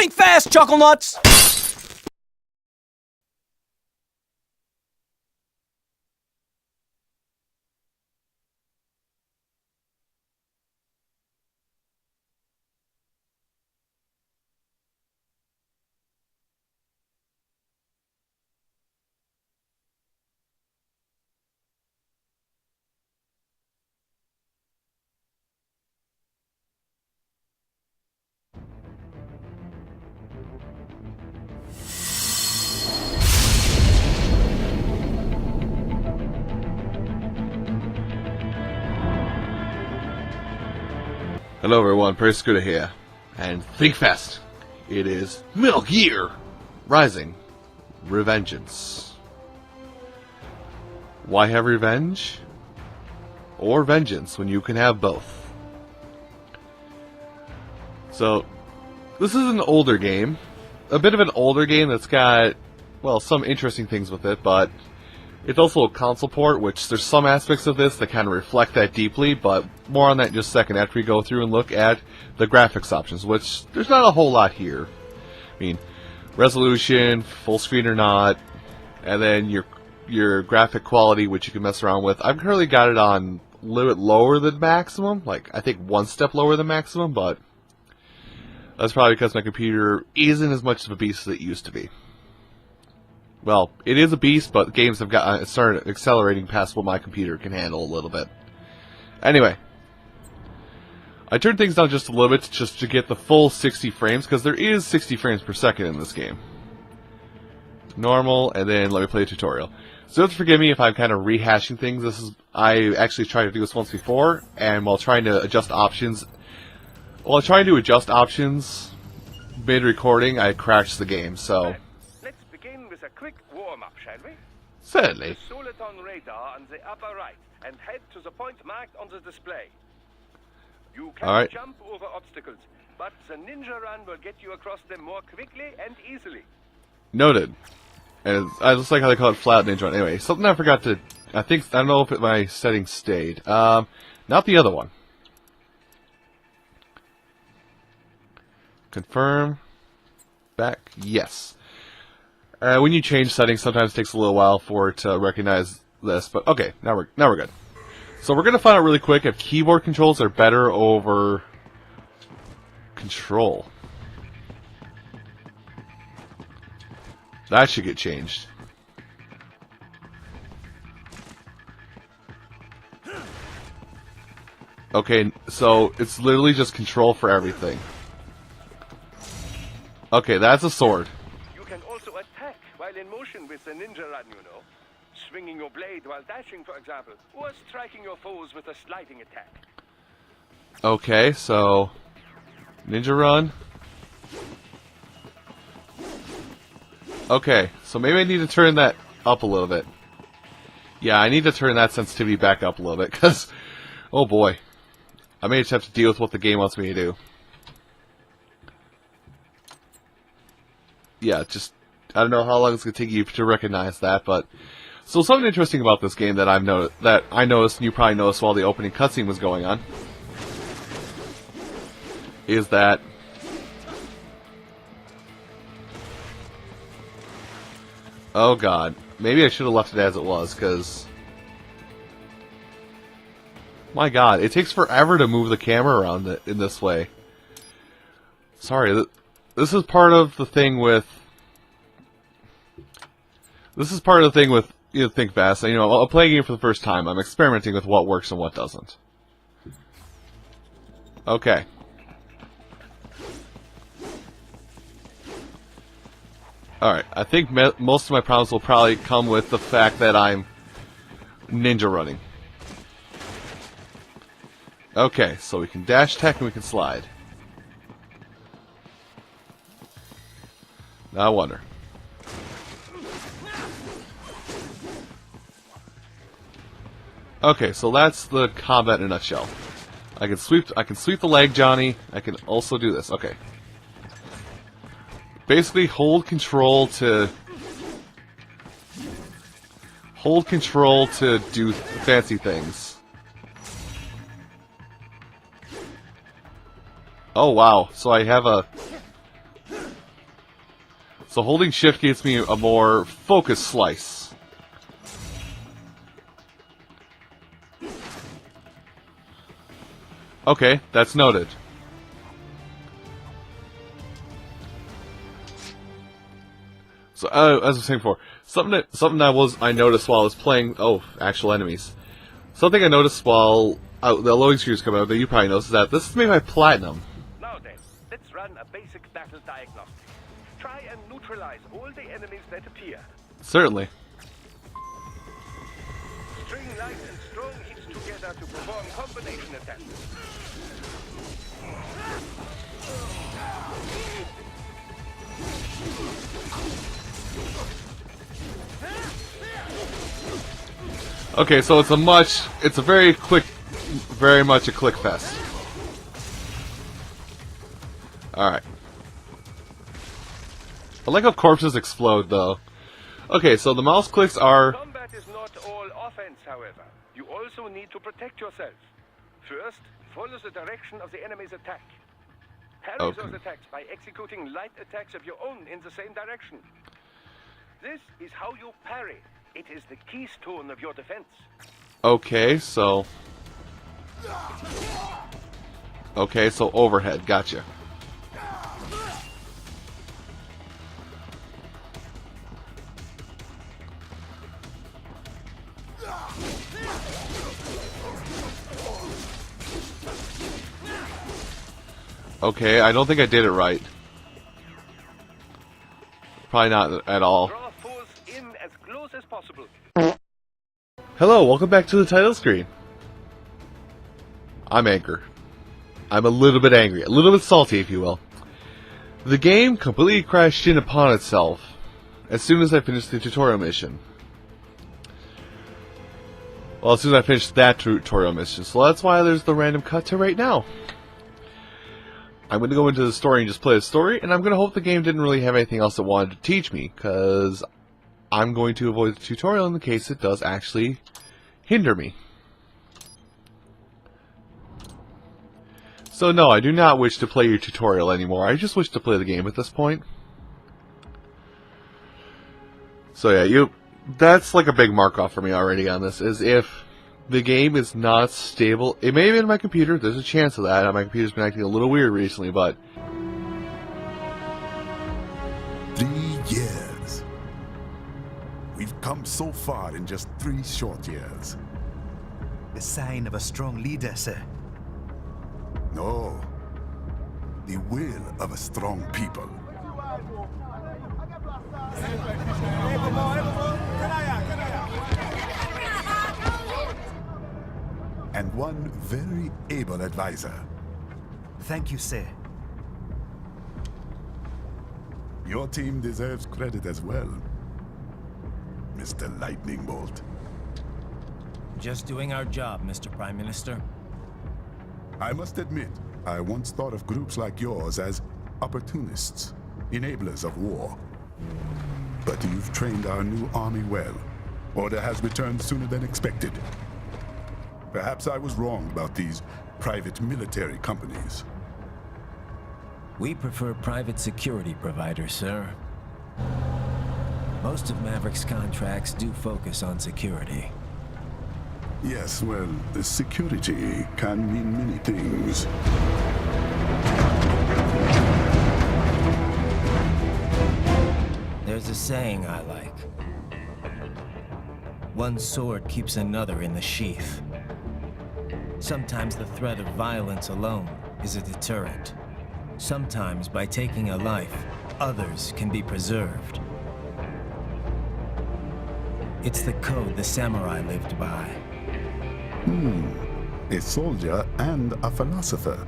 Think fast, Chuckle Nuts! Hello everyone, Pretty Scooter here, and think fast! It is Metal Gear Rising Revengeance. Why have revenge? Or vengeance when you can have both? So, this is an older game. A bit of an older game that's got, well, some interesting things with it, but it's also a console port, which there's some aspects of this that kind of reflect that deeply, but more on that in just a second after we go through and look at the graphics options, which there's not a whole lot here. I mean, resolution, full screen or not, and then your graphic quality, which you can mess around with. I've currently got it on a little bit lower than maximum, like I think one step lower than maximum, but that's probably because my computer isn't as much of a beast as it used to be. Well, it is a beast, but games have started accelerating past what my computer can handle a little bit. Anyway, I turned things down just a little bit just to get the full 60 frames, because there is 60 frames per second in this game. Normal, and then let me play a tutorial. So don't forgive me if I'm kind of rehashing things. I actually tried to do this once before, and while trying to adjust options, mid-recording, I crashed the game, so... A quick warm-up, shall we? Certainly. The Soliton radar on the upper right, and head to the point marked on the display. You can jump over obstacles, but the ninja run will get you across them more quickly and easily. Noted. And I just like how they call it flat ninja run. Anyway, something I forgot to... I don't know if my settings stayed. Not the other one. Confirm. Back. Yes. When you change settings, sometimes it takes a little while for it to recognize this, but okay, now we're good. So we're gonna find out really quick if keyboard controls are better over control. That should get changed. Okay, so it's literally just control for everything. Okay, that's a sword. While in motion with the ninja run, you know. Swinging your blade while dashing, for example, or striking your foes with a sliding attack. Okay, so... ninja run. Okay, so maybe I need to turn that up a little bit. Yeah, I need to turn that sensitivity back up a little bit, because... oh boy. I may just have to deal with what the game wants me to do. Yeah, just... I don't know how long it's going to take you to recognize that, but... So something interesting about this game that I noticed, and you probably noticed while the opening cutscene was going on, is that... oh god. Maybe I should have left it as it was, because... my god, it takes forever to move the camera around in this way. Sorry, this is part of the thing with... Think Fast. You know, I'll play a game for the first time. I'm experimenting with what works and what doesn't. Okay. Alright, I think most of my problems will probably come with the fact that I'm ninja running. Okay, so we can dash tech and we can slide. Now I wonder. Okay, so that's the combat in a nutshell. I can sweep the leg, Johnny. I can also do this. Okay. Basically, hold control to do fancy things. Oh wow! So I have a So holding shift gives me a more focused slice. Okay, that's noted. So, as I was saying before, something I noticed while I was playing. Oh, actual enemies. Something I noticed while the loading screens come out that you probably noticed is that this is made by Platinum. Now then, let's run a basic battle diagnostic. Try and neutralize all the enemies that appear. Certainly. String light and strong hits together to perform combination attacks. Okay, so it's a very much a click fest. Alright. I like how corpses explode, though. Okay, so the mouse clicks are... Combat is not all offense, however. You also need to protect yourself. First, follow the direction of the enemy's attack. Parry those attacks by executing light attacks of your own in the same direction. This is how you parry. It is the keystone of your defense. Okay, so overhead, gotcha. Okay, I don't think I did it right. Probably not at all. Draw foes in as close as possible. Hello, welcome back to the title screen. I'm Anchor. I'm a little bit angry, a little bit salty, if you will. The game completely crashed in upon itself as soon as I finished the tutorial mission. Well, as soon as I finished that tutorial mission, so that's why there's the random cut to right now. I'm going to go into the story and just play the story, and I'm going to hope the game didn't really have anything else it wanted to teach me, because I'm going to avoid the tutorial in the case it does actually hinder me. So no, I do not wish to play your tutorial anymore. I just wish to play the game at this point. So yeah, that's like a big mark off for me already on this, is if the game is not stable. It may have been my computer, there's a chance of that. My computer's been acting a little weird recently, but 3 years. We've come so far in just 3 short years. The sign of a strong leader, sir. No. The will of a strong people. And one very able advisor. Thank you, sir. Your team deserves credit as well, Mr. Lightning Bolt. Just doing our job, Mr. Prime Minister. I must admit, I once thought of groups like yours as opportunists, enablers of war. But you've trained our new army well. Order has returned sooner than expected. Perhaps I was wrong about these private military companies. We prefer private security providers, sir. Most of Maverick's contracts do focus on security. Yes, well, security can mean many things. There's a saying I like. One sword keeps another in the sheath. Sometimes the threat of violence alone is a deterrent. Sometimes by taking a life, others can be preserved. It's the code the samurai lived by. A soldier and a philosopher.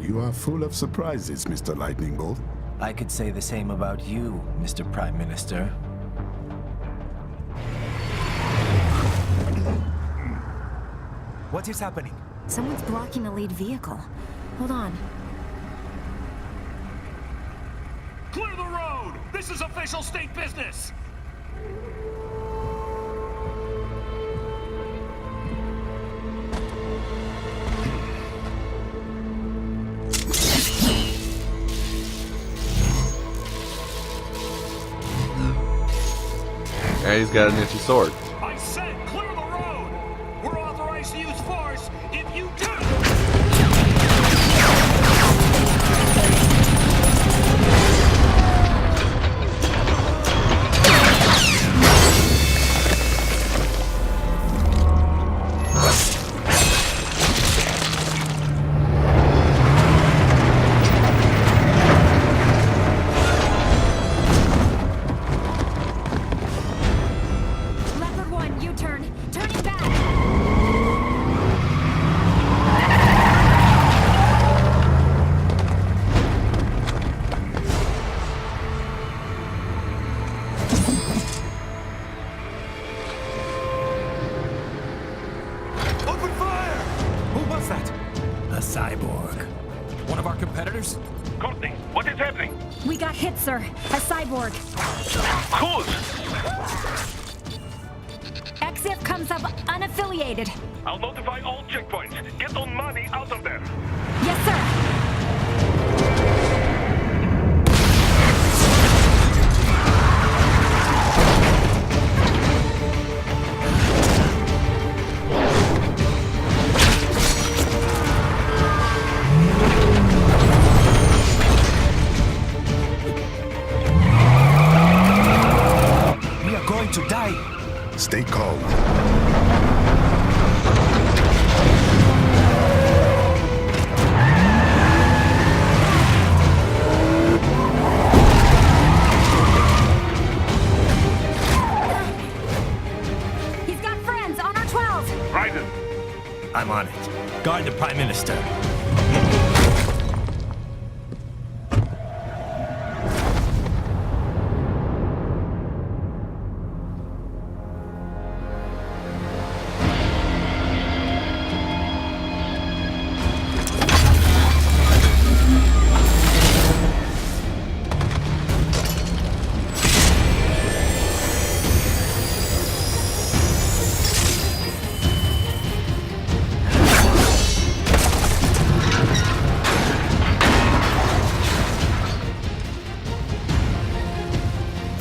You are full of surprises, Mr. Lightning Bolt. I could say the same about you, Mr. Prime Minister. What is happening? Someone's blocking the lead vehicle. Hold on. Clear the road! This is official state business! And he's got a ninja sword. I said clear the road! We're authorized to use force if you do! Leopard 1, U-turn. Turning back. Open fire! Who was that? A cyborg. One of our competitors? Courtney, what is happening? We got hit, sir. A cyborg. Who's? XF comes up unaffiliated. I'll notify all checkpoints. Get on money out of there. Yes, sir. We are going to die. Stay calm. He's got friends on our 12. Raiden, I'm on it. Guard the Prime Minister.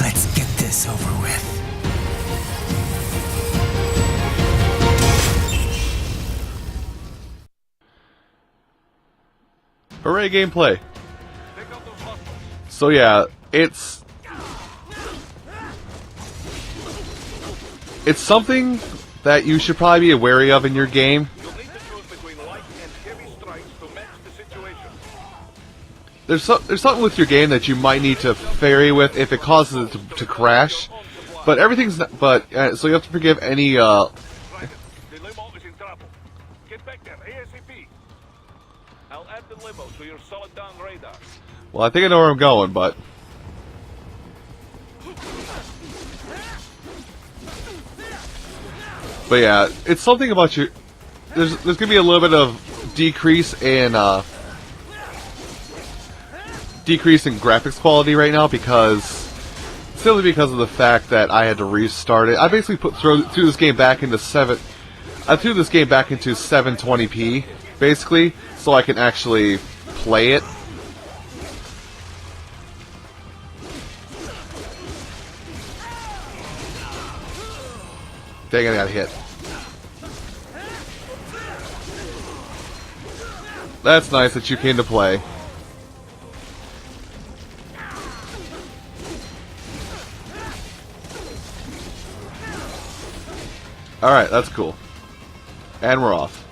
Let's get this over with. Hooray, gameplay. So yeah, it's something that you should probably be wary of in your game. you'll need to choose between light and heavy strikes to match the situation. There's something with your game that you might need to vary with if it causes it to crash. But everything's not, so you have to forgive any Raiden, the limo is in trouble. Get back there, ASAP. I'll add the limo to your solid down radar. well, I think I know where I'm going, but yeah, it's something about your. There's gonna be a little bit of decrease in graphics quality right now simply because of the fact that I had to restart it. I basically threw this game back into 720p basically, so I can actually play it. Dang it, I got hit. That's nice that you came to play. Alright, that's cool. And we're off.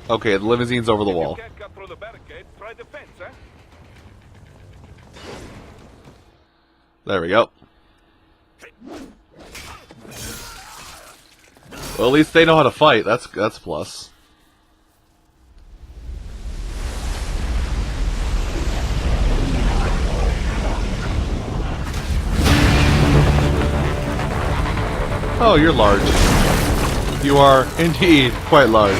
Okay, the limousine's over the wall. If you can't cut through the barricade, try the fence, eh? There we go. Well, at least they know how to fight. That's a plus. Oh, you're large. You are indeed quite large.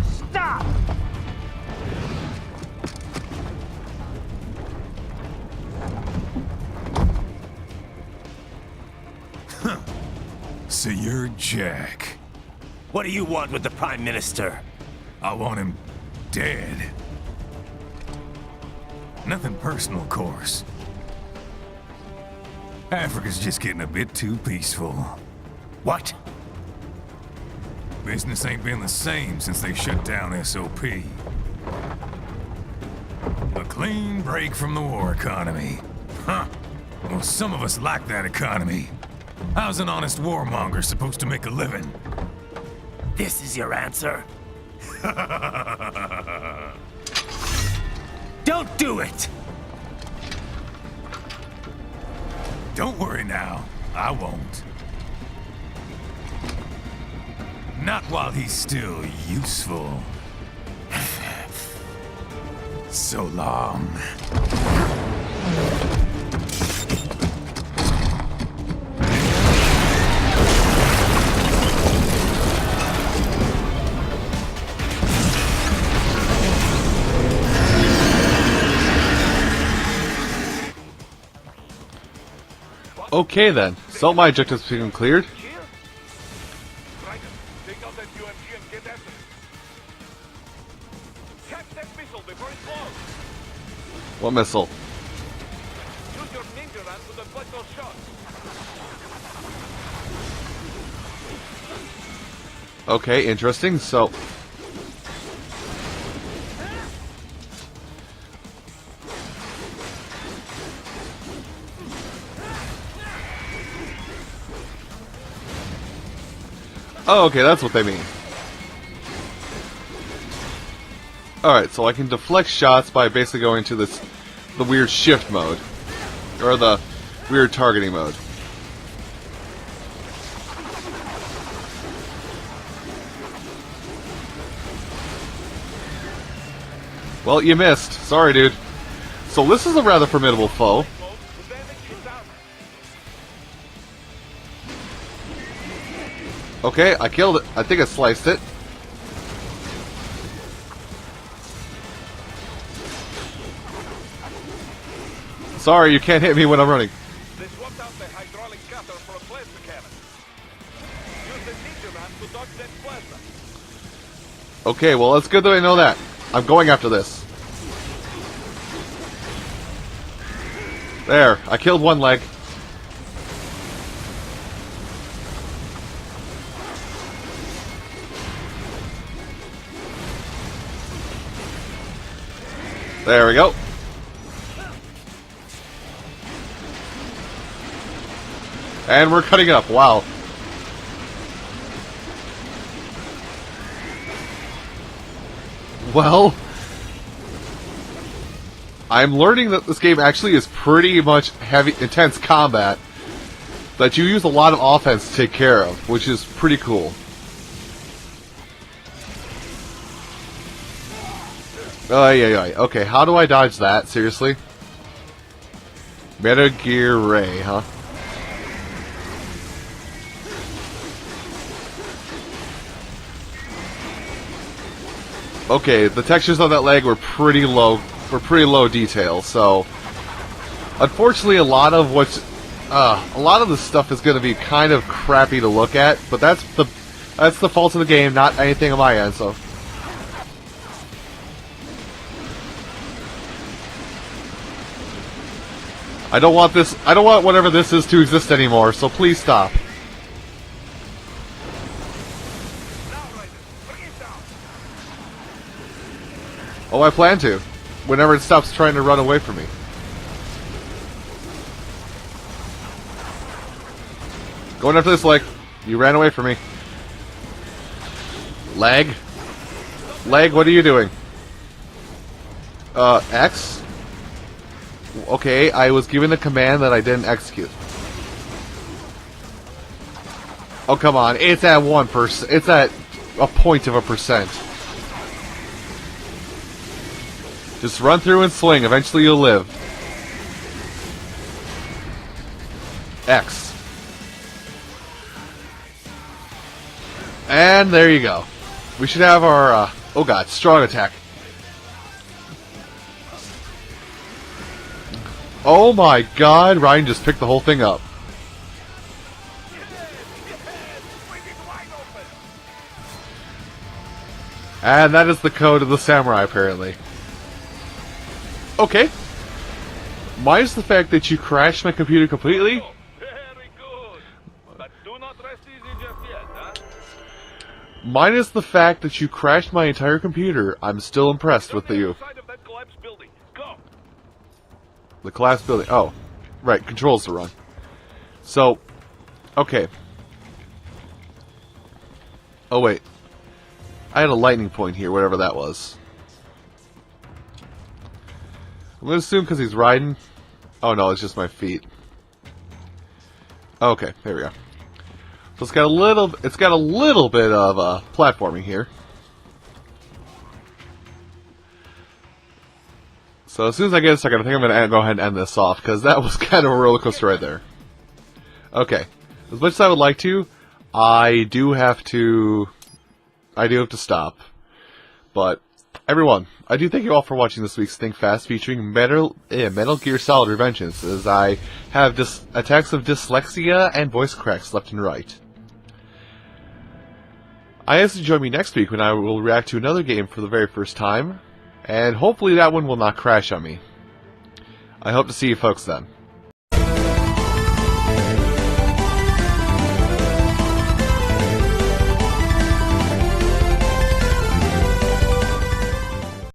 Stop! So you're Jack. What do you want with the Prime Minister? I want him dead. Nothing personal, of course. Africa's just getting a bit too peaceful. What? Business ain't been the same since they shut down SOP. A clean break from the war economy. Huh. Well, some of us like that economy. How's an honest warmonger supposed to make a living? This is your answer? Don't do it! Don't worry now. I won't. Not while he's still useful. So long. Okay then, so my objective's been cleared. Here? Striker, take out that UMG and get after it. Catch that missile before it blows. What missile? Use your ninja run to deflect those shots. Okay, interesting, so... Oh, okay, that's what they mean. Alright, so I can deflect shots by basically going to the weird shift mode. Or the weird targeting mode. Well, you missed. Sorry, dude. So this is a rather formidable foe. Okay, I killed it. I think I sliced it. Sorry, you can't hit me when I'm running. They swapped out the hydraulic cutter for a plasma cannon. Use the ninja run to dodge that plasma. Okay, well, it's good that I know that. I'm going after this. There, I killed one leg. There we go. And we're cutting up. Wow. Well, I'm learning that this game actually is pretty much heavy, intense combat that you use a lot of offense to take care of, which is pretty cool. Oh, yeah. Okay, how do I dodge that? Seriously? Metal Gear Ray, huh? Okay, the textures on that leg were pretty low detail, so unfortunately a lot of the stuff is going to be kind of crappy to look at, but that's the fault of the game, not anything on my end, so I don't want whatever this is to exist anymore, so please stop. Oh, I plan to. Whenever it stops trying to run away from me. Going after this leg. You ran away from me. Leg? Leg, what are you doing? X? Okay, I was given a command that I didn't execute. Oh, come on. It's at 1%. It's at a point of a percent. Just run through and swing. Eventually you'll live. X. And there you go. We should have our, oh god, strong attack. Oh my god, Ryan just picked the whole thing up. And that is the code of the samurai, apparently. Okay. Minus the fact that you crashed my computer completely. Very good. But do not rest easy just yet, huh? Minus the fact that you crashed my entire computer, I'm still impressed with you. Side of that collapsed building. Go. The collapsed building. Oh, right. Controls to run. So, okay. Oh, wait. I had a lightning point here, whatever that was. I'm going to assume because he's riding. Oh, no, it's just my feet. Okay, there we go. So it's got a little bit of platforming here. So as soon as I get a second, I think I'm going to go ahead and end this off, because that was kind of a roller coaster right there. Okay. As much as I would like to, I do have to stop. But, everyone, I do thank you all for watching this week's Think Fast featuring Metal Gear Solid Revengeance, as I have attacks of dyslexia and voice cracks left and right. I ask you to join me next week when I will react to another game for the very first time, and hopefully that one will not crash on me. I hope to see you folks then.